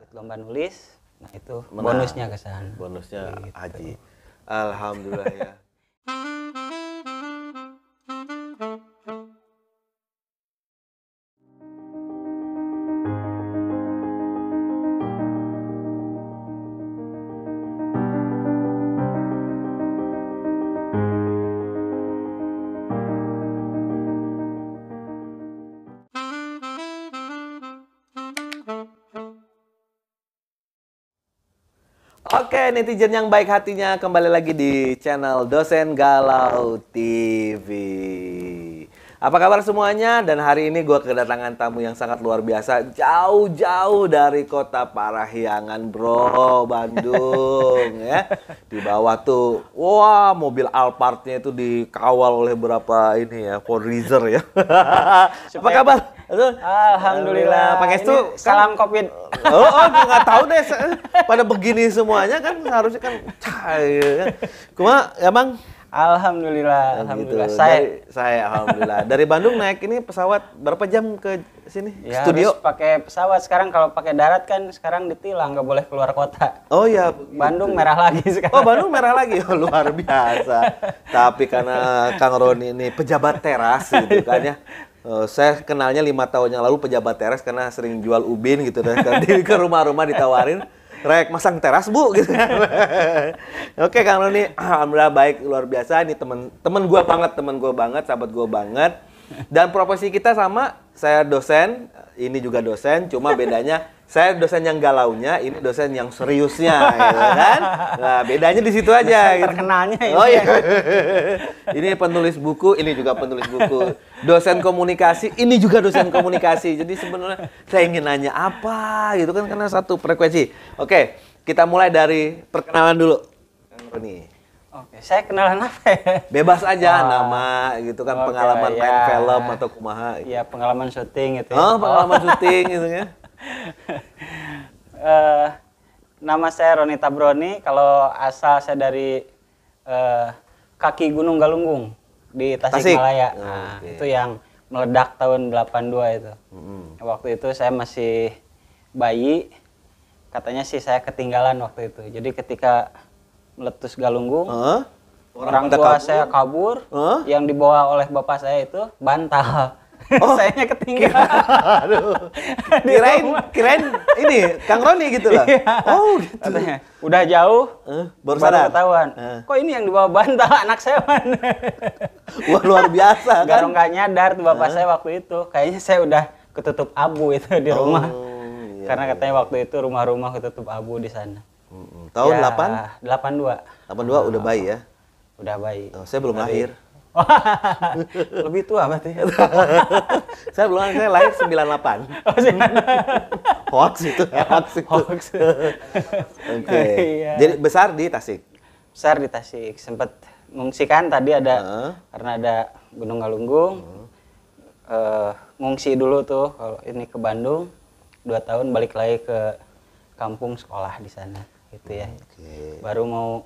ikut lomba nulis. Nah itu Menang. bonusnya ke sana. Bonusnya Gitu. haji. Alhamdulillah ya. Oke, netizen yang baik hatinya, kembali lagi di channel Dosen Galau TV. Apa kabar semuanya? Dan hari ini gue kedatangan tamu yang sangat luar biasa, jauh-jauh dari kota Parahyangan, bro, Bandung, ya. Di bawah tuh, wah, mobil Alphardnya itu dikawal oleh berapa ini ya, Forrizer ya. Apa kabar? Alhamdulillah. Pak Kestu, Ini salam Covid. Oh, nggak tahu deh. Pada begini semuanya kan harusnya kan cair. Cuma emang Alhamdulillah. gitu. Alhamdulillah. Saya alhamdulillah. Dari Bandung naik ini pesawat berapa jam ke sini? Ya, Studio? harus pakai pesawat. Sekarang kalau pakai darat kan sekarang ditilang, nggak boleh keluar kota. Oh ya. Bandung merah lagi sekarang. Oh, Bandung merah lagi. Oh, luar biasa. Tapi karena Kang Roni ini pejabat teras gitu kan ya. Saya kenalnya 5 tahun yang lalu pejabat teras karena sering jual ubin gitu dan ke rumah-rumah ditawarin rek masang teras bu gitu. Oke Kang Roni, alhamdulillah baik, luar biasa. Ini temen gue banget, sahabat gue banget. Dan profesi kita sama, saya dosen, ini juga dosen, cuma bedanya saya dosen yang galaunya, ini dosen yang seriusnya, gitu kan? Nah, bedanya di situ aja. Gitu. Terkenalnya ini. Oh iya. Ini penulis buku, ini juga penulis buku. Dosen komunikasi, ini juga dosen komunikasi. Jadi sebenarnya saya ingin nanya apa gitu kan karena satu frekuensi. Oke, kita mulai dari perkenalan dulu. Kang Roni. Oke, saya kenalan apa ya? Bebas aja nama gitu kan, Oke, pengalaman main ya. film atau kumaha. Gitu. Iya, pengalaman syuting gitu ya. Oh, pengalaman syuting gitu ya. Nama saya Roni Tabroni, kalau asal saya dari kaki Gunung Galunggung di Tasikmalaya. Nah, Oke. itu yang meledak tahun 82 itu. Waktu itu saya masih bayi, katanya sih saya ketinggalan waktu itu. Jadi ketika meletus Galunggung, orang tua saya kabur, yang dibawa oleh bapak saya itu bantal. Sayanya ketinggalan. Aduh. Kirain ini Kang Roni gitu lah. Oh, gitu. Katanya, udah jauh, baru baru sadar. ketahuan. Kok ini yang dibawa bantal anak saya mana? Wah, luar biasa kan. Nggak nyadar tuh bapak saya waktu itu. Kayaknya saya udah ketutup abu itu di rumah. Iya, Karena katanya waktu itu rumah-rumah ketutup abu di sana. Tahun Ya, 82 82. udah bayi ya. Udah bayi. Oh, saya belum lahir. Lebih tua berarti. Saya belum lahir, saya lahir 98. Oh, sih. Hoax itu, hoax itu. Hoax. Oke. Iya. Jadi besar di Tasik. Besar di Tasik. Sempet ngungsi kan tadi ada karena ada Gunung Galunggung. Ngungsi dulu tuh kalau ini ke Bandung 2 tahun, balik lagi ke kampung sekolah di sana gitu ya. Baru mau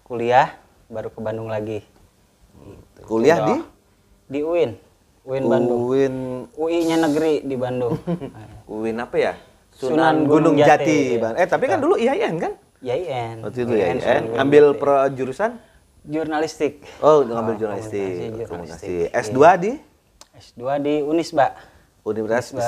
kuliah baru ke Bandung lagi. Gitu. Kuliah di UIN Bandung. UI-nya negeri di Bandung. UIN apa ya? Sunan Gunung Gunung Jati. Jati. Tapi kan dulu IAIN kan? IAIN. Waktu itu IAIN, Sunan IAIN. Gunung Ambil Jati. jurusan? Jurnalistik. Oh, ngambil jurnalistik. Jurnalistik. S2 di? S2 di Unisba. Universitas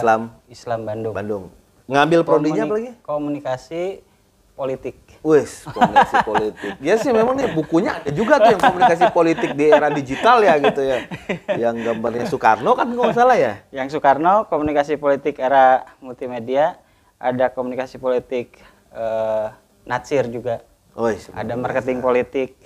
Islam Bandung. Bandung. Ngambil prodinya apa lagi? Komunikasi politik. Wes, komunikasi politik. Ya sih memang nih bukunya ada juga tuh yang komunikasi politik di era digital ya gitu ya. Yang gambarnya Soekarno kan nggak salah ya? Yang Soekarno, komunikasi politik era multimedia, ada komunikasi politik Natsir juga. Oh, ada marketing politik.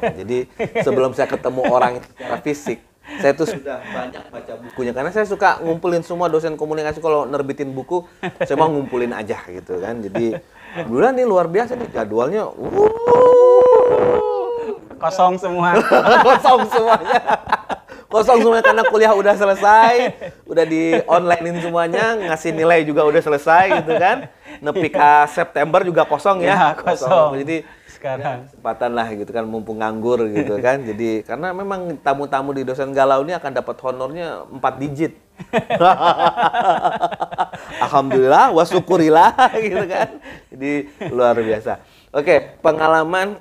Jadi sebelum saya ketemu orang secara fisik, saya tuh sudah banyak baca bukunya karena saya suka ngumpulin semua dosen komunikasi kalau nerbitin buku, saya mau ngumpulin aja gitu kan. Jadi alhamdulillah nih luar biasa nih jadwalnya. Kosong semua. Kosong semuanya. Kosong semuanya karena kuliah udah selesai, udah di onlinein semuanya, ngasih nilai juga udah selesai gitu kan. Nepi ke September juga kosong ya. Kosong. Jadi sekarang kesempatan lah gitu kan mumpung nganggur gitu kan. Jadi karena memang tamu-tamu di Dosen Galau ini akan dapat honornya 4 digit. Alhamdulillah, wa syukurillah gitu kan. Jadi luar biasa. Oke, pengalaman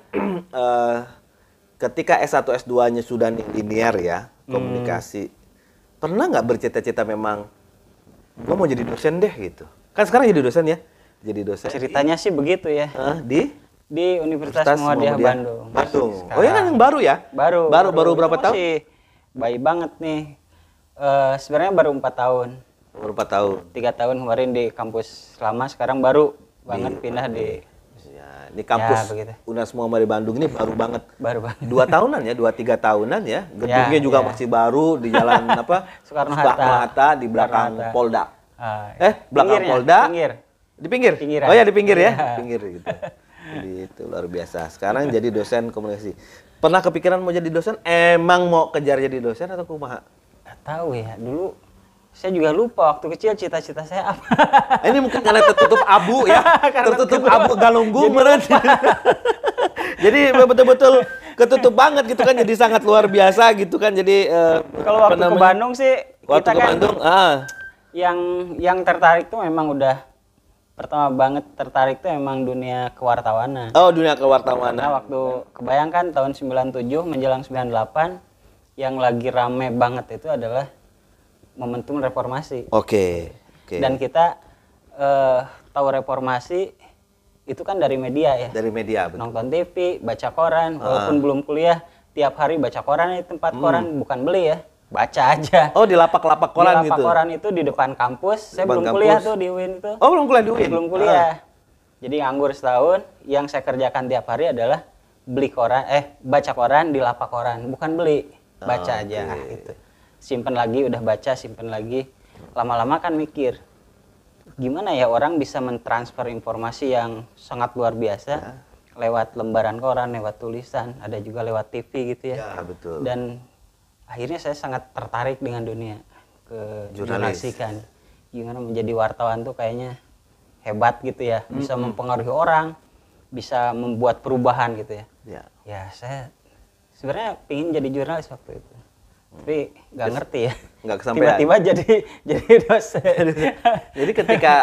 ketika S1 S2-nya sudah linear ya, komunikasi. Pernah nggak bercita-cita memang gue mau jadi dosen deh gitu? Kan sekarang jadi dosen ya? Jadi dosen. Ceritanya sih begitu ya. Di Universitas Muhammadiyah Bandung. Oh ya kan yang baru ya? Baru berapa tahun? Masih bayi banget nih. Sebenarnya baru 4 tahun. Baru 4 tahun. 3 tahun kemarin di kampus lama, sekarang baru banget pindah di Ini kampus UNAS Muhammadiyah Bandung ini baru banget. Baru banget. 2 tahunan ya, 2-3 tahunan ya. Gedungnya juga masih baru di jalan Soekarno-Hatta di belakang Polda. Belakang Polda. Di pinggir. Oh ya, di pinggir ya. Pinggir gitu. Jadi itu luar biasa. Sekarang jadi dosen komunikasi. Pernah kepikiran mau jadi dosen? Emang mau kejar jadi dosen atau kumaha? Nggak tahu ya. Dulu saya juga lupa waktu kecil cita-cita saya apa. Ini mungkin karena tertutup abu ya. Tertutup abu galunggung meren. Jadi betul-betul ketutup banget gitu kan. Jadi sangat luar biasa gitu kan. Jadi kalau waktu ke Bandung sih waktu ke Bandung yang tertarik tuh memang udah pertama banget tertarik tuh emang dunia kewartawanan. Oh, dunia kewartawanan. Karena waktu kebayangkan tahun 97 menjelang 98 yang lagi rame banget itu adalah momentum reformasi. Oke. Dan kita tahu reformasi itu kan dari media ya. Dari media, betul. Nonton TV, baca koran, walaupun belum kuliah, tiap hari baca koran di tempat koran, bukan beli ya. Baca aja. Oh, di lapak-lapak koran gitu? Di lapak koran itu di depan kampus. Saya belum kuliah tuh di UIN itu. Oh, belum kuliah di UIN? Belum kuliah. Jadi nganggur setahun, yang saya kerjakan tiap hari adalah beli koran, baca koran di lapak koran. Bukan beli, baca aja gitu. Simpen lagi, udah baca, simpen lagi. Lama-lama kan mikir, gimana ya orang bisa mentransfer informasi yang sangat luar biasa lewat lembaran koran, lewat tulisan, ada juga lewat TV gitu ya. Ya, betul. Dan akhirnya saya sangat tertarik dengan dunia jurnalistikan. Gimana menjadi wartawan tuh kayaknya hebat gitu ya, bisa mempengaruhi orang, bisa membuat perubahan gitu ya. Ya saya sebenarnya pingin jadi jurnalis waktu itu, tapi nggak ngerti ya. Nggak kesampaian. Tiba-tiba jadi dosen. Jadi ketika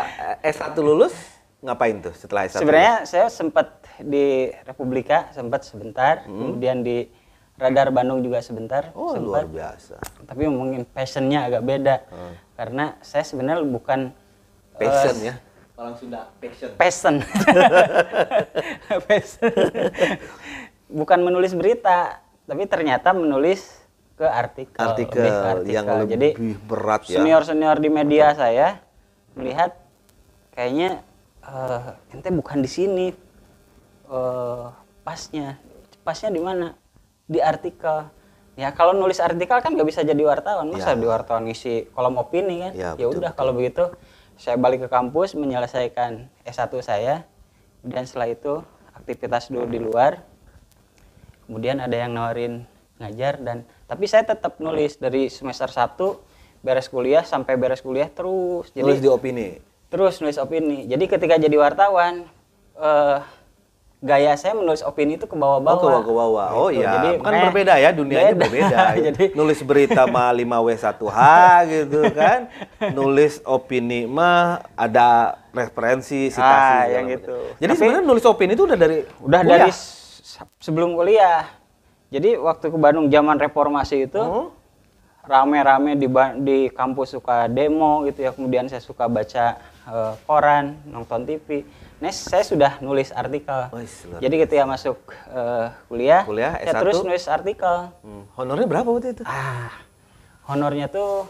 S1 lulus ngapain tuh setelah S1? Sebenarnya saya sempat di Republika sempat sebentar, kemudian di Radar Bandung juga sebentar. Oh, luar biasa. Tapi mungkin passionnya agak beda. Karena saya sebenarnya bukan passion ya. Orang Sunda passion. Bukan menulis berita, tapi ternyata menulis ke artikel. Yang lebih berat ya. Senior-senior di media saya melihat kayaknya ente bukan di sini pasnya di mana? Di artikel. Ya kalau nulis artikel kan nggak bisa jadi wartawan, masa di wartawan ngisi kolom opini kan? Ya udah kalau begitu saya balik ke kampus menyelesaikan S1 saya, dan setelah itu aktivitas dulu di luar. Kemudian ada yang nawarin ngajar, tapi saya tetap nulis dari semester 1 beres kuliah sampai beres kuliah terus. Jadi nulis di opini. Terus nulis opini. Jadi ketika jadi wartawan gaya saya menulis opini itu ke bawah-bawah. Oh, ke bawah. Oh iya, jadi, kan berbeda ya, dunianya berbeda. Jadi nulis berita mah 5W1H gitu kan. Nulis opini mah ada referensi, citasi yang gitu. Jadi sebenarnya nulis opini itu udah dari sebelum kuliah. Jadi waktu ke Bandung zaman reformasi itu rame-rame di kampus suka demo gitu ya. Kemudian saya suka baca koran, nonton TV. Nah, saya sudah nulis artikel. Jadi ketika masuk kuliah saya S1? terus nulis artikel. Honornya berapa waktu itu? Honornya tuh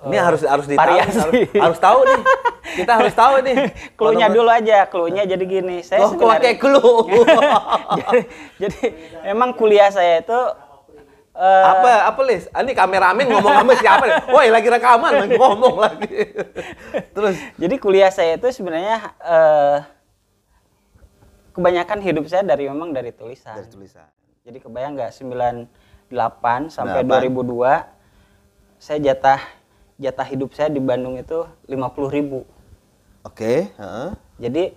ini harus harus tahu nih. Kita harus tahu nih. Cluenya dulu aja, cluenya jadi gini. Saya pakai clue. jadi emang kuliah saya itu apa Lis? Ini kameramen ngomong sama siapa nih? Woi, lagi rekaman ngomong lagi. Terus jadi kuliah saya itu sebenarnya kebanyakan hidup saya memang dari tulisan. Dari tulisan. Jadi kebayang nggak 98 sampai 2002 saya jatah hidup saya di Bandung itu 50.000. Oke. Jadi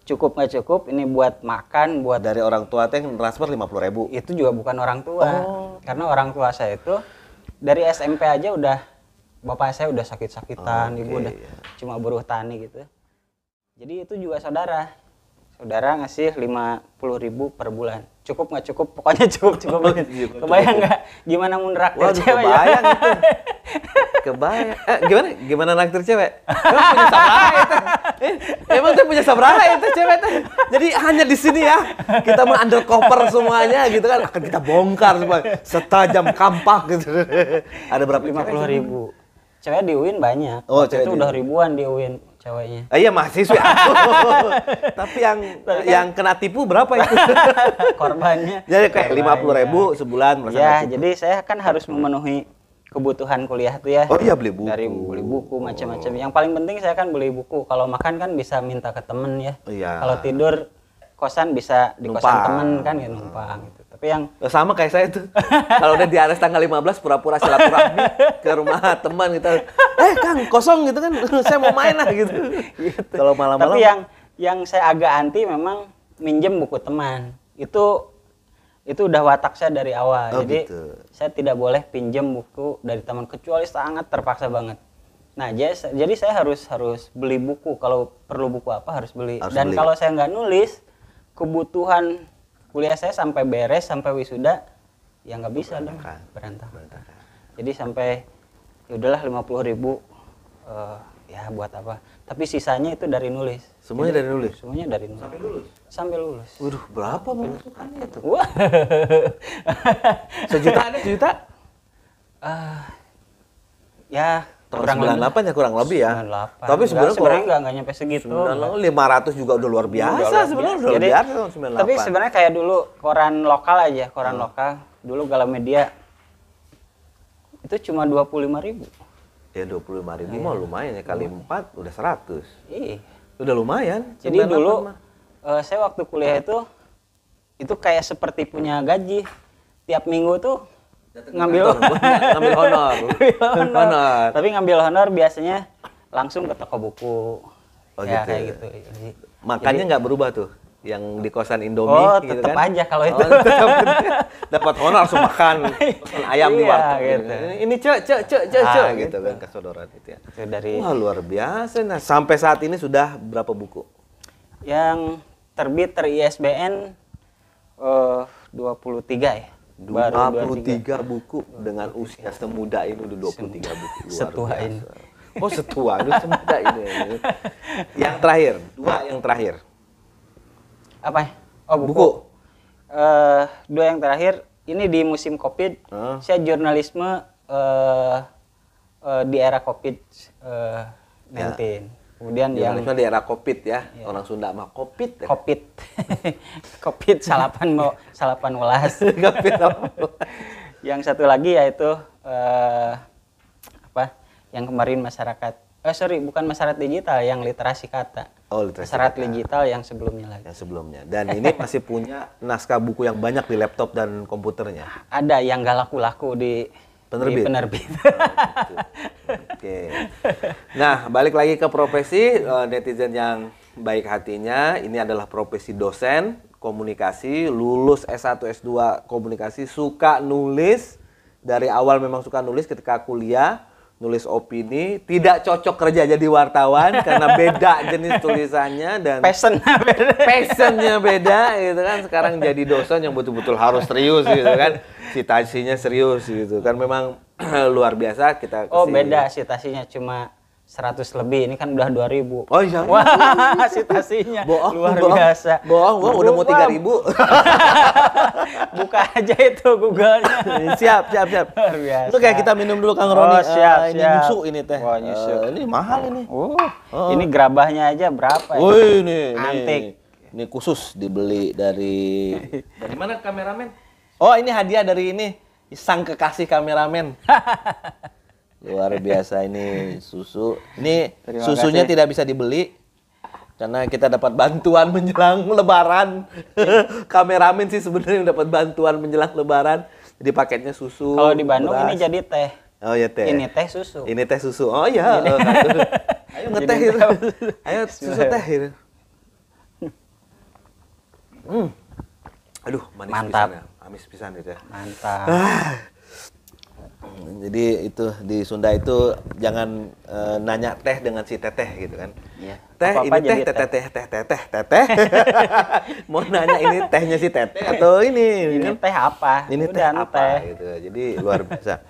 cukup nggak cukup ini buat makan, buat dari orang tua teh transfer 50.000. Itu juga bukan orang tua. Karena orang tua saya itu dari SMP aja udah bapak saya udah sakit-sakitan, ibu udah cuma buruh tani gitu. Jadi itu juga saudara ngasih 50.000 per bulan. Cukup nggak cukup? Pokoknya cukup. Kebayang nggak gimana mau neraktir cewek? Kebayang itu. Kebayang. Gimana naktir cewek? Emang punya sabaraha itu? Emang saya punya sabaraha itu cewek tuh. Jadi hanya di sini ya. Kita mau undercover semuanya gitu kan. Akan kita bongkar semua. Setajam kampak gitu. Ada berapa? 50.000. Cewek di UIN banyak. Oh, Waktu itu udah ribuan di UIN ceweknya. Iya mahasiswa. Tapi yang kena tipu berapa itu? Korbannya. Jadi kayak 50.000 sebulan. Ya, jadi saya kan harus memenuhi kebutuhan kuliah tuh ya. Oh iya, beli buku. Dari beli buku macam-macam. Yang paling penting saya kan beli buku. Kalau makan kan bisa minta ke temen ya. Iya. Kalau tidur kosan bisa di kosan Numpang. temen kan ya numpang gitu. Tapi yang sama kayak saya tuh. Kalau udah di ares tanggal 15 pura-pura silaturahmi ke rumah teman gitu. Kang, kosong gitu kan. Saya mau main lah gitu. Kalau malam-malam. Tapi yang saya agak anti memang minjem buku teman. Itu udah watak saya dari awal. Oh, Jadi gitu. saya tidak boleh pinjam buku dari teman kecuali sangat terpaksa banget. Nah, jadi saya harus beli buku. Kalau perlu buku apa harus beli. Dan kalau saya nggak nulis, kebutuhan kuliah saya sampai beres, sampai wisuda, ya nggak bisa dong, berantakan. Jadi sampai ya udahlah 50.000 ya buat apa? Tapi sisanya itu dari nulis. Semuanya dari nulis? Semuanya dari nulis. Sampai lulus? Waduh, berapa pemasukannya itu? Wah. Sejuta ada sejuta? Ya Tahun 98 ya kurang lebih ya. 98. Tapi sebenarnya nggak nyampe segitu. 500 juga udah luar biasa sebenarnya, udah luar biasa tahun 98. Tapi sebenarnya kayak dulu koran lokal aja, koran lokal. Dulu Galamedia itu cuma 25.000. Ya 25.000 mah lumayan ya, kali 4 udah 100. Iya. Udah lumayan. Jadi dulu saya waktu kuliah itu kayak seperti punya gaji. Tiap minggu tuh ngambil honor. honor. Tapi ngambil honor biasanya langsung ke toko buku. Oh, ya gitu. kayak gitu. Makannya nggak berubah tuh? Yang di kosan Indomie gitu kan? Tetap aja kalau itu. Dapat honor langsung makan ayam di warteg gitu. Ini gitu kan kesodoran itu ya. Itu dari Wah, luar biasa. Nah, sampai saat ini sudah berapa buku? Yang terbit ter-ISBN 23 ya. 23 buku dengan usia semuda ini udah 23 buku. Luar setua biasa. ini. Oh, setua, udah semuda ini. Yang terakhir, yang terakhir. Apa? Oh, buku. Dua yang terakhir ini di musim Covid. Saya jurnalisme di era Covid-19. Kemudian jurnalisme di era Covid ya. Orang Sunda mah Covid. Covid. Covid salapan welas. Yang satu lagi yaitu yang kemarin masyarakat bukan masyarakat digital, yang literasi kata. Oh, literasi masyarakat kata. digital yang sebelumnya lagi. Yang sebelumnya. Dan ini masih punya naskah buku yang banyak di laptop dan komputernya. Ada yang gak laku-laku di penerbit. Oh, gitu. Oke. Nah, balik lagi ke profesi netizen yang baik hatinya. Ini adalah profesi dosen komunikasi, lulus S1, S2 komunikasi, suka nulis. Dari awal memang suka nulis ketika kuliah. Nulis opini, tidak cocok kerja jadi wartawan karena beda jenis tulisannya dan passionnya beda gitu kan. Sekarang jadi dosen yang betul-betul harus serius gitu kan, citasinya serius gitu kan, memang luar biasa kita. Oh beda, citasinya cuma 100 lebih, ini kan udah 2.000. Oh iya. Wah, citasinya luar biasa. Bohong, udah mau 3.000. Buka aja itu Google-nya. Siap. Luar biasa. Itu kayak kita minum dulu Kang Roni. Siap. Ini nyusu ini teh. Wah, nyusu. Ini mahal ini. Ini gerabahnya aja berapa ya? Wih, ini antik. Ini khusus dibeli dari mana kameramen? Oh, ini hadiah dari ini sang kekasih kameramen. Luar biasa ini susu. Ini susunya tidak bisa dibeli karena kita dapat bantuan menjelang Lebaran. Kameramen sih sebenarnya dapat bantuan menjelang Lebaran. Jadi paketnya susu. Kalau di Bandung beras. ini jadi teh. Oh ya teh. Ini teh susu. Ini teh susu. Oh iya. Ayo ngeteh itu. Ayo susu teh itu. Aduh, manis mantap. Pisan ya. Amis pisan itu ya. Mantap. Jadi itu di Sunda itu jangan nanya teh dengan si teteh gitu kan. Iya. Teh Apa-apa ini teh jadi teteh. Mau nanya ini tehnya si teteh atau ini Ini teh apa? Ini teh Udah, apa gitu. Jadi luar biasa.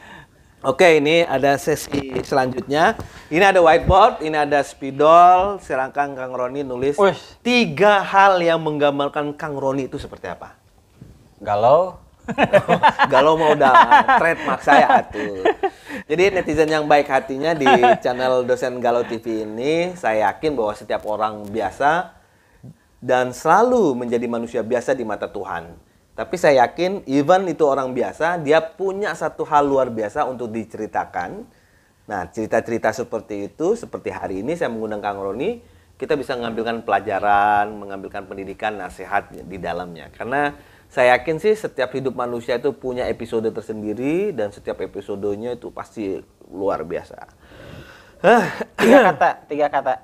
Oke, ini ada sesi selanjutnya. Ini ada whiteboard, ini ada spidol. Silakan Kang Roni nulis Uish. 3 hal yang menggambarkan Kang Roni itu seperti apa. Galau. Galau mau udah trademark saya atuh. Jadi netizen yang baik hatinya di channel Dosen Galau TV ini, saya yakin bahwa setiap orang biasa dan selalu menjadi manusia biasa di mata Tuhan. Tapi saya yakin even itu orang biasa, dia punya satu hal luar biasa untuk diceritakan. Nah, cerita-cerita seperti itu, seperti hari ini saya mengundang Kang Roni, kita bisa mengambilkan pelajaran, mengambilkan pendidikan, nasihat di dalamnya. Karena saya yakin sih setiap hidup manusia itu punya episode tersendiri dan setiap episodenya itu pasti luar biasa. 3 kata.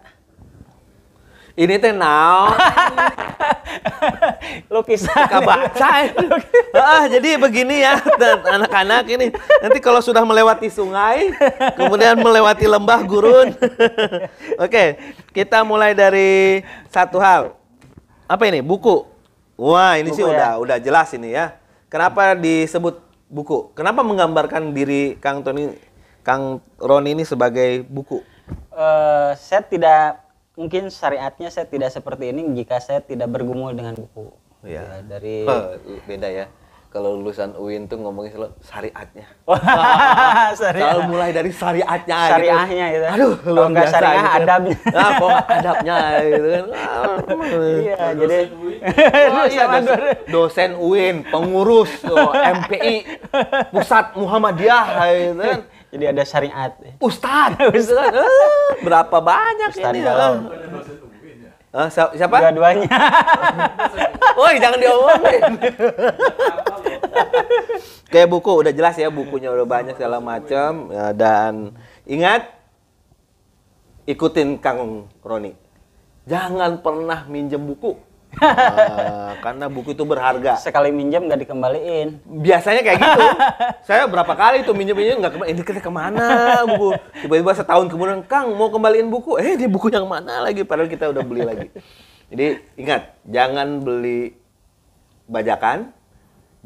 Ini teh naon? Lukisan. Kebaca. Jadi begini ya anak-anak ini. Nanti kalau sudah melewati sungai, kemudian melewati lembah gurun. Oke, kita mulai dari satu hal. Apa ini? Buku. Wah, ini buku sih ya? udah jelas ini ya. Kenapa disebut buku? Kenapa menggambarkan diri Kang Roni ini sebagai buku? Saya tidak, mungkin syariatnya saya tidak seperti ini jika saya tidak bergumul dengan buku. Ya, dari beda ya. Kalau lulusan UIN tuh ngomongin selalu syariatnya. Selalu mulai dari syariatnya. Syariahnya gitu. Aduh, kalau nggak syariah gitu. Adabnya. Nah, kok adabnya gitu kan. Iya, jadi dosen UIN, pengurus MPI, Pusat Muhammadiyah gitu kan. Jadi ada syariat. Ustadz, gitu kan. Berapa banyak Ustadz ini Galau. Siapa? Dua-duanya. Woi, jangan diomongin. Kayak buku udah jelas ya, bukunya udah banyak segala macam ya, dan ingat ikutin Kang Roni. Jangan pernah minjem buku. Karena buku itu berharga. Sekali minjem nggak dikembaliin. Biasanya kayak gitu. Saya berapa kali tuh minjem nggak kembali. Ini kita kemana buku? Tiba-tiba setahun kemudian, Kang mau kembaliin buku. Ini buku yang mana lagi? Padahal kita udah beli lagi. Jadi ingat, jangan beli bajakan,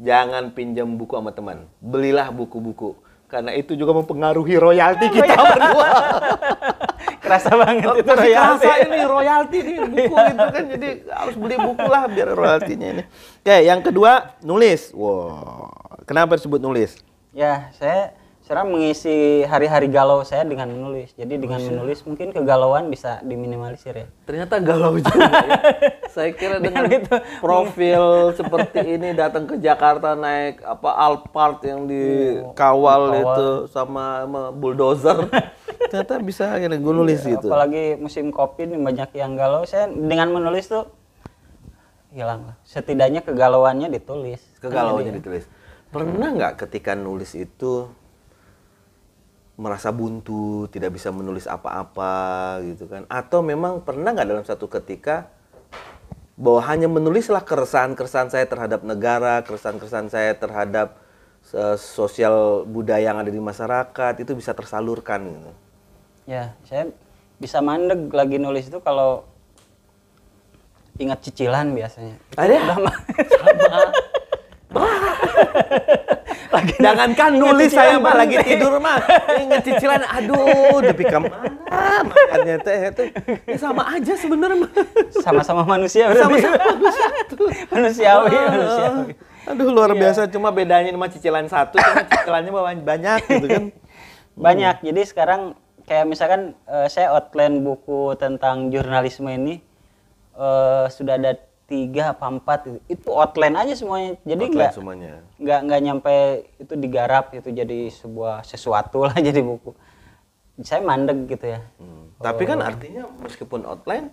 jangan pinjam buku sama teman. Belilah buku-buku. Karena itu juga mempengaruhi royalti kita berdua. Kerasa banget itu royalti. royalti. Kerasa ini royalti nih buku itu kan. Jadi harus beli buku lah biar royaltinya ini. Oke, yang kedua nulis. Wow, kenapa disebut nulis? Ya, saya sekarang mengisi hari-hari galau saya dengan menulis. Jadi dengan menulis mungkin kegalauan bisa diminimalisir ya. Ternyata galau juga ya. Saya kira dengan profil seperti ini datang ke Jakarta naik apa Alphard yang dikawal itu sama bulldozer. Ternyata bisa ya gue nulis gitu. Apalagi musim kopi nih banyak yang galau. Saya dengan menulis tuh hilang lah. Setidaknya kegalauannya ditulis. Kegalauannya ditulis. Pernah nggak ketika nulis itu merasa buntu, tidak bisa menulis apa-apa gitu kan? Atau memang pernah nggak dalam satu ketika bahwa hanya menulislah keresahan-keresahan saya terhadap negara, keresahan-keresahan saya terhadap sosial budaya yang ada di masyarakat itu bisa tersalurkan gitu? Ya, saya bisa mandeg lagi nulis itu kalau ingat cicilan biasanya. Ada? Sama. Jangankan nulis saya mah lagi tidur mah inget cicilan, aduh depi kemana makanya teh itu sama aja sebenarnya. Sama-sama manusia berarti. Sama-sama manusia tuh. Manusiawi. Aduh luar biasa, cuma bedanya cuma cicilan satu, cuma cicilannya banyak gitu kan. Banyak. Jadi sekarang kayak misalkan saya outline buku tentang jurnalisme ini sudah ada 3 apa 4 itu outline aja semuanya. Jadi nggak nyampe itu digarap itu jadi sebuah sesuatu lah jadi buku. Saya mandeg gitu ya. Tapi kan artinya meskipun outline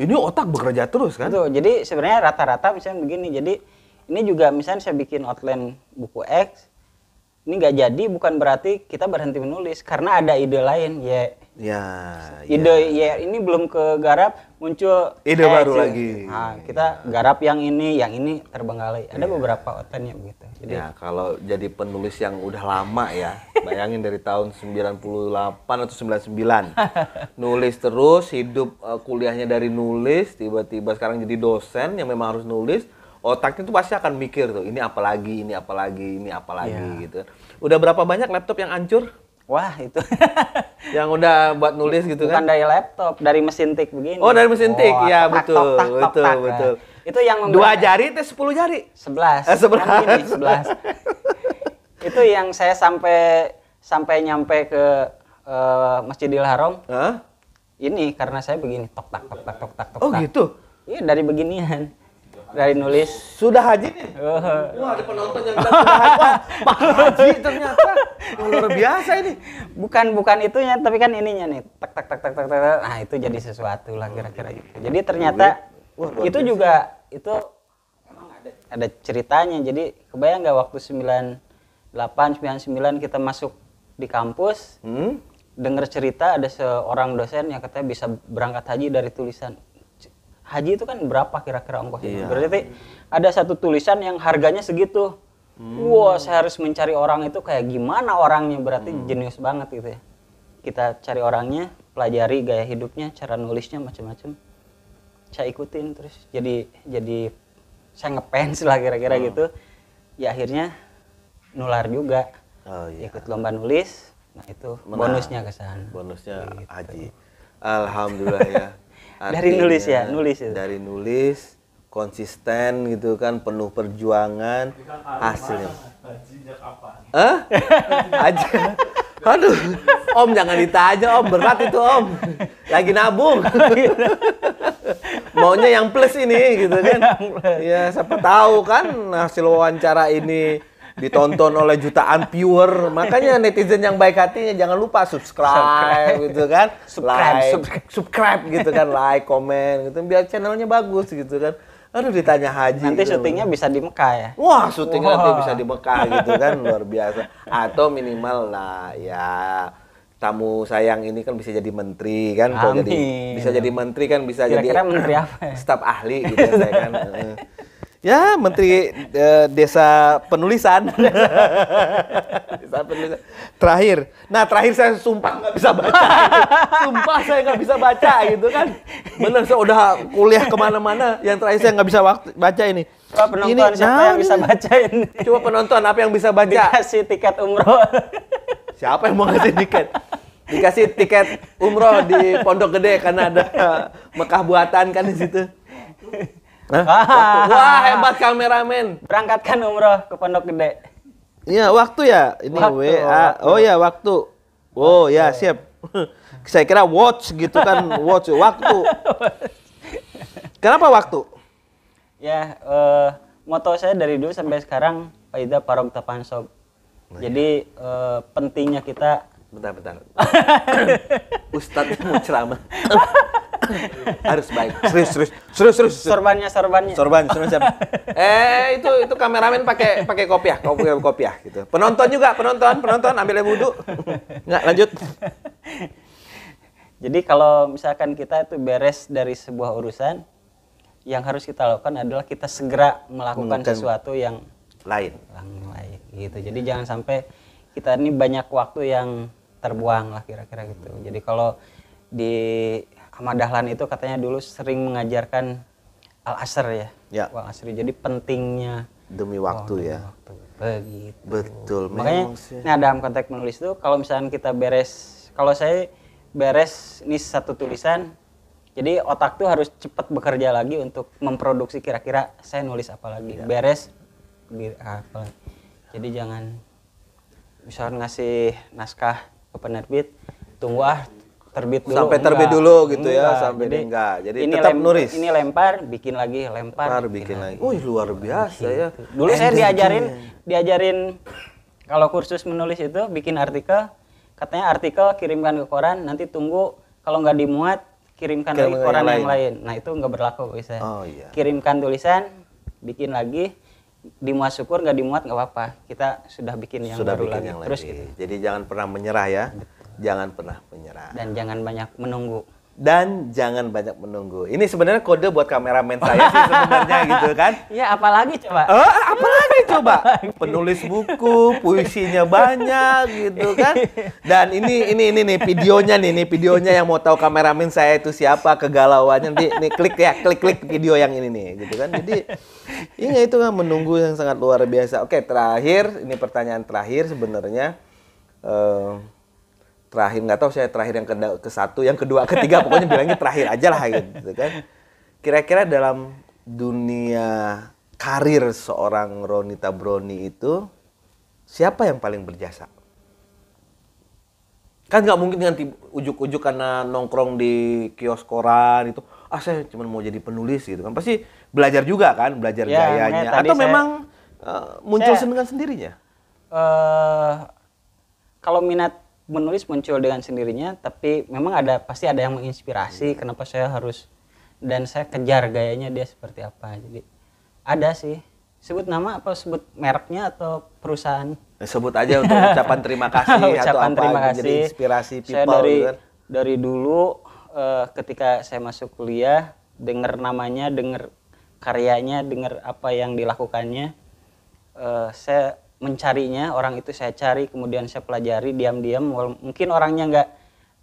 ini otak bekerja terus kan? Betul. Jadi sebenarnya rata-rata misalnya begini. Jadi ini juga misalnya saya bikin outline buku X, ini nggak jadi bukan berarti kita berhenti menulis karena ada ide lain ini belum kegarap muncul ide baru lagi. Nah, kita garap yang ini terbengkalai. Ada beberapa outline-nya begitu. Jadi kalau jadi penulis yang udah lama ya Bayangin dari tahun 98 atau 99. Nulis terus, hidup kuliahnya dari nulis, tiba-tiba sekarang jadi dosen yang memang harus nulis. Otaknya tuh pasti akan mikir tuh, ini apa lagi, ini apa lagi, ini apa lagi gitu. Udah berapa banyak laptop yang hancur? Wah, itu. Yang udah buat nulis gitu Bukan kan? dari laptop, dari mesin tik begini. Oh, dari mesin tik. Ya, tak, betul. tok, tak, tok, Betul, tak. betul. Itu yang 2 jari itu 10 jari. 11. 11. Kan gini, 11. Itu yang saya sampai nyampe ke Masjidil Haram. Hah? Ini karena saya begini, tok tak tok tak tok tak tok Oh, tak. gitu. Iya, dari beginian. Dari nulis. Sudah haji nih? Wah, ada penonton yang bilang sudah haji. Wah, Pak Haji ternyata. Wah, luar biasa ini. Bukan itunya, tapi kan ininya nih. Tak tak tak tak tak tak. Nah, itu jadi sesuatu lah kira-kira gitu. Jadi ternyata Wah, itu biasa. Juga itu emang ada ceritanya. Jadi kebayang nggak waktu 98 99 kita masuk di kampus, denger cerita ada seorang dosen yang katanya bisa berangkat haji dari tulisan. Haji itu kan berapa kira-kira ongkosnya? Iya. Berarti ada satu tulisan yang harganya segitu. Wah, saya harus mencari orang itu kayak gimana orangnya, berarti jenius banget gitu ya. Kita cari orangnya, pelajari gaya hidupnya, cara nulisnya macam-macam. Saya ikutin terus jadi saya ngefans lah kira-kira gitu. Ya akhirnya nular juga. Oh, iya. Ikut lomba nulis. Nah, itu bonusnya ke sana. Bonusnya gitu. haji. Alhamdulillah ya. Artinya, dari nulis ya, nulis itu. Dari nulis, konsisten gitu kan, penuh perjuangan, hasilnya. Hajinya kapan? Hah? Haji. Aduh, Om jangan ditanya Om, berat itu Om. Lagi nabung. Maunya yang plus ini gitu kan. Ya siapa tahu kan hasil wawancara ini ditonton oleh jutaan viewer. Makanya netizen yang baik hatinya jangan lupa subscribe gitu kan. Subscribe gitu kan, like, komen gitu biar channelnya bagus gitu kan. Aduh ditanya haji. Nanti gitu. syutingnya bisa di Mekah ya. Wah, syutingnya nanti bisa di Mekah gitu kan, luar biasa. Atau minimal lah ya tamu sayang ini kan bisa jadi menteri kan, kalau jadi bisa jadi menteri kan bisa kira-kira jadi menteri apa ya? Staf ahli gitu ya saya kan. Ya, menteri desa penulisan. Desa penulisan. Terakhir. Nah, terakhir saya sumpah nggak bisa baca. Sumpah saya nggak bisa baca gitu kan. Bener, saya udah kuliah kemana-mana. Yang terakhir saya nggak bisa baca ini. Coba penonton siapa yang bisa bacain? Coba penonton apa yang bisa baca? Dikasih tiket umroh. Siapa yang mau ngasih tiket? Dikasih tiket umroh di Pondok Gede karena ada Mekah buatan kan di situ. Wah, hebat kameramen. Berangkatkan umroh ke Pondok Gede. Iya, waktu ya. Ini waktu, WA. Waktu. Oh ya, waktu. Oh ya, siap. Saya kira watch gitu kan, watch waktu. Kenapa waktu? Ya, moto saya dari dulu sampai sekarang Faida Parog Tapansob. Jadi pentingnya kita Bentar. Ustadz mau ceramah. Harus baik. Serius. sorbannya. Sorban siapa? Itu kameramen pakai kopiah gitu. Penonton juga, penonton ambil wudhu. Enggak, lanjut. Jadi kalau misalkan kita itu beres dari sebuah urusan, yang harus kita lakukan adalah kita segera melakukan sesuatu yang lain gitu. Jadi jangan sampai kita ini banyak waktu yang terbuang lah kira-kira gitu. Jadi kalau di Ahmad Dahlan itu katanya dulu sering mengajarkan Al-Asr ya. Al-Asr. Jadi pentingnya demi waktu ya. Begitu. Betul. Makanya nah dalam konteks menulis itu kalau misalnya kita kalau saya beres nih satu tulisan, jadi otak tuh harus cepat bekerja lagi untuk memproduksi kira-kira saya nulis apa lagi. Ya. Beres apa. Jadi jangan misalnya ngasih naskah ke penerbit, tunggu terbit dulu. Sampai terbit dulu gitu ya, sampai enggak. Jadi ini tetap nulis. Ini lempar, bikin lagi, lempar. Bikin lagi. Wih, luar biasa ya. Dulu saya diajarin kalau kursus menulis itu bikin artikel, katanya artikel kirimkan ke koran, nanti tunggu kalau nggak dimuat kirimkan lagi ke koran yang lain. Nah, itu nggak berlaku bagi saya. Oh, iya. Kirimkan tulisan, bikin lagi, dimuat syukur, nggak dimuat nggak apa-apa. Kita sudah bikin yang baru lagi. Terus gitu. Jadi jangan pernah menyerah ya. Jangan pernah menyerah. Dan jangan banyak menunggu. Ini sebenarnya kode buat kameramen saya sih sebenarnya gitu kan. Iya, apalagi coba. Apalagi coba penulis buku, puisinya banyak gitu kan. Dan ini nih videonya yang mau tahu kameramen saya itu siapa, kegalauannya nih klik video yang ini nih gitu kan. Jadi ini itu kan menunggu yang sangat luar biasa. Oke, terakhir ini pertanyaan terakhir sebenarnya. Terakhir nggak tahu saya terakhir yang ke satu, yang kedua, ketiga, pokoknya bilangnya terakhir aja lah gitu kan. Kira-kira dalam dunia karir seorang Roni Tabroni itu siapa yang paling berjasa? Kan nggak mungkin dengan ujuk-ujuk karena nongkrong di kios koran itu, saya cuma mau jadi penulis gitu kan. Pasti belajar juga kan, belajar gayanya. Atau memang muncul dengan sendirinya? Kalau minat menulis muncul dengan sendirinya, tapi memang pasti ada yang menginspirasi kenapa saya harus, dan saya kejar gayanya dia seperti apa. Jadi ada sih. Sebut nama apa sebut mereknya atau perusahaan? Sebut aja untuk ucapan terima kasih atau apa terima kasih. Jadi inspirasi people. Saya dari dulu ketika saya masuk kuliah, dengar namanya, dengar karyanya, dengar apa yang dilakukannya, saya mencarinya, orang itu saya cari, kemudian saya pelajari diam-diam. Mungkin orangnya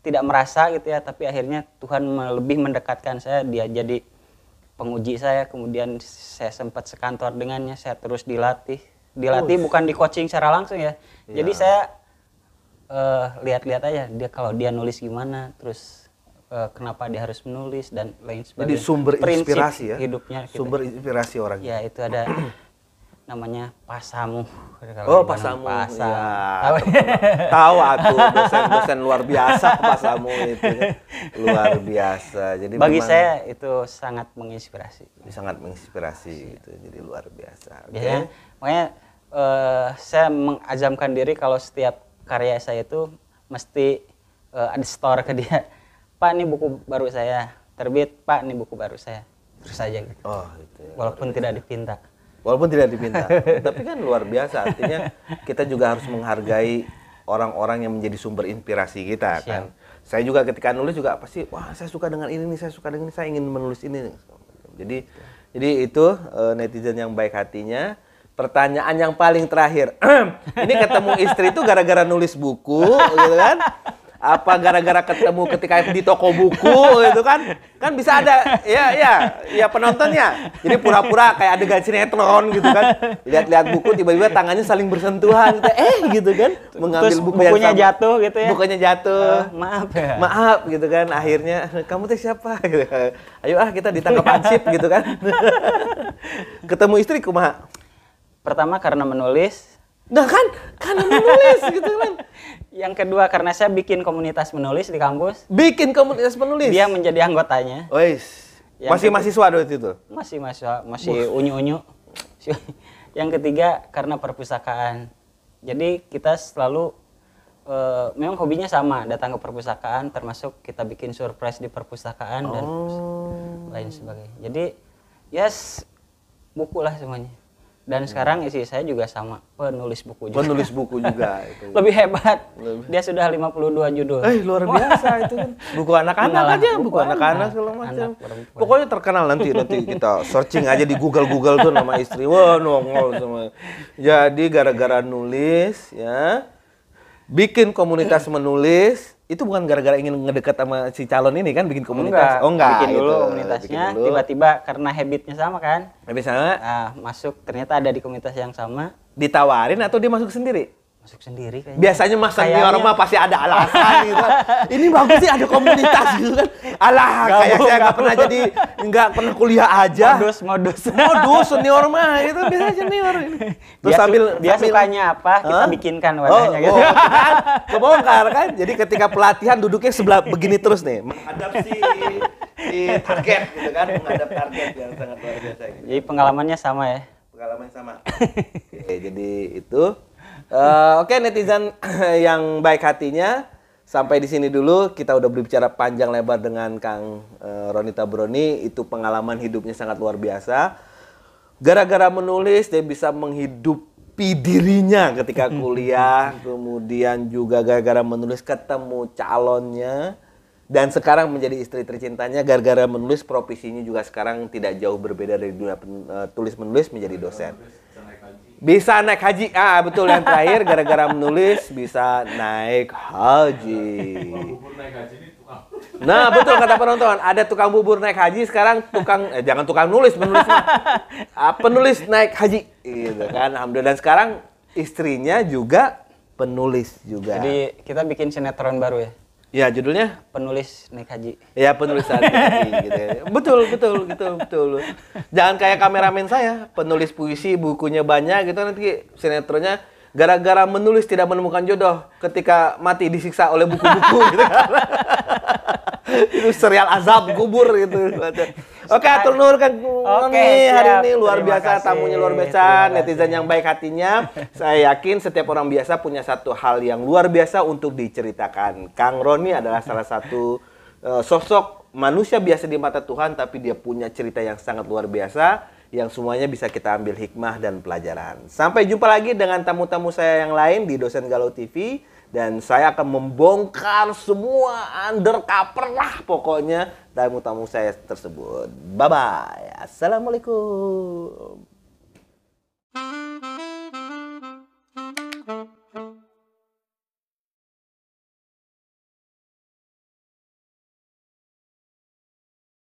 tidak merasa gitu ya, tapi akhirnya Tuhan lebih mendekatkan saya, dia jadi penguji saya, kemudian saya sempat sekantor dengannya, saya terus dilatih bukan di coaching secara langsung ya. Jadi saya lihat-lihat aja kalau dia nulis gimana, terus kenapa dia harus menulis dan lain sebagainya. Jadi sumber inspirasi ya, hidupnya. Sumber inspirasi orang. Ya itu ada namanya Pasamu. Pasamu. Ya, tahu atuh dosen luar biasa Pasamu itu. Luar biasa. Jadi bagi saya itu sangat menginspirasi. Sangat menginspirasi itu. Jadi luar biasa. Biasanya, makanya saya mengazamkan diri kalau setiap karya saya itu mesti ada store ke dia. Pak, ini buku baru saya terbit. Pak, ini buku baru saya. Terus saja gitu. Gitu ya, walaupun tidak dipinta. Walaupun tidak diminta, tapi kan luar biasa. Artinya kita juga harus menghargai orang-orang yang menjadi sumber inspirasi kita kan. Saya juga ketika nulis juga pasti, saya suka dengan ini, saya suka dengan ini, saya ingin menulis ini. Jadi itu netizen yang baik hatinya. Pertanyaan yang paling terakhir, ini ketemu istri itu gara-gara nulis buku, gitu kan? Apa gara-gara ketemu ketika di toko buku gitu kan bisa ada ya penontonnya, jadi pura-pura kayak adegan sinetron gitu kan, lihat-lihat buku tiba-tiba tangannya saling bersentuhan gitu kan, mengambil terus buku bukunya yang sama, jatuh gitu ya, bukunya jatuh, maaf gitu kan, akhirnya kamu teh siapa gitu. Ayo kita ditangkap ansip gitu kan. Ketemu istri kumaha? Pertama karena menulis. Nah kan, karena menulis gitu kan. Yang kedua karena saya bikin komunitas menulis di kampus. Bikin komunitas menulis? Dia menjadi anggotanya. Masih mahasiswa waktu itu? Masih mahasiswa, masih unyu-unyu. Yang ketiga karena perpustakaan. Jadi kita selalu, memang hobinya sama, datang ke perpustakaan, termasuk kita bikin surprise di perpustakaan dan lain sebagainya. Jadi buku lah semuanya. Dan sekarang istri saya juga sama, penulis buku juga. Penulis buku juga. Itu. Lebih hebat. Dia sudah 52 judul. Luar biasa itu kan. Buku anak-anak aja, buku anak-anak segala macam. Pokoknya terkenal nanti kita searching aja di Google tuh nama istri. Wah, nongol semua. Jadi gara-gara nulis ya, bikin komunitas menulis. Itu bukan gara-gara ingin ngedekat sama si calon ini kan, bikin komunitas? Enggak. Bikin dulu komunitasnya, tiba-tiba karena habitnya sama kan. Habit sama? Masuk, ternyata ada di komunitas yang sama. Ditawarin atau dia masuk sendiri? Masuk sendiri kayaknya. Biasanya mas senior mah pasti ada alasan gitu kan. Ini bagus sih ada komunitas gitu kan. Kayak saya nggak pernah kuliah aja. Modus senior mah itu biasanya senior ini. Terus dia sukanya apa, kita bikinkan wadahnya gitu. Kan? Kebongkar kan. Jadi ketika pelatihan duduknya sebelah begini terus nih, menghadap si target gitu kan, menghadap target yang sangat luar biasa gitu. Jadi pengalamannya sama ya. Pengalaman sama. Oke, jadi itu Oke, netizen yang baik hatinya, sampai di sini dulu kita udah berbicara panjang lebar dengan Kang Roni Tabroni. Itu pengalaman hidupnya sangat luar biasa. Gara-gara menulis dia bisa menghidupi dirinya ketika kuliah, kemudian juga gara-gara menulis ketemu calonnya, dan sekarang menjadi istri tercintanya. Gara-gara menulis profesinya juga sekarang tidak jauh berbeda dari dunia tulis menulis, menjadi dosen. Bisa naik haji. Ah, betul yang terakhir gara-gara menulis bisa naik haji. Nah, betul kata penonton. Ada tukang bubur naik haji, sekarang jangan tukang nulis, penulis mah. Penulis naik haji gitu kan. Alhamdulillah. Dan sekarang istrinya juga penulis juga. Jadi kita bikin sinetron baru ya. Ya, judulnya Penulis naik haji. ya penulis naik haji gitu ya. Betul. Jangan kayak kameramen saya, penulis puisi, bukunya banyak gitu, nanti sinetronnya gara-gara menulis tidak menemukan jodoh, ketika mati disiksa oleh buku-buku gitu kan. Itu serial azab kubur gitu. Oke, atur nuhun Kang Roni hari ini luar biasa, tamunya luar biasa, netizen yang baik hatinya. Saya yakin setiap orang biasa punya satu hal yang luar biasa untuk diceritakan. Kang Roni adalah salah satu sosok manusia biasa di mata Tuhan, tapi dia punya cerita yang sangat luar biasa, yang semuanya bisa kita ambil hikmah dan pelajaran. Sampai jumpa lagi dengan tamu-tamu saya yang lain di Dosen Galau TV. Dan saya akan membongkar semua undercover lah pokoknya tamu-tamu saya tersebut. Bye-bye. Assalamualaikum.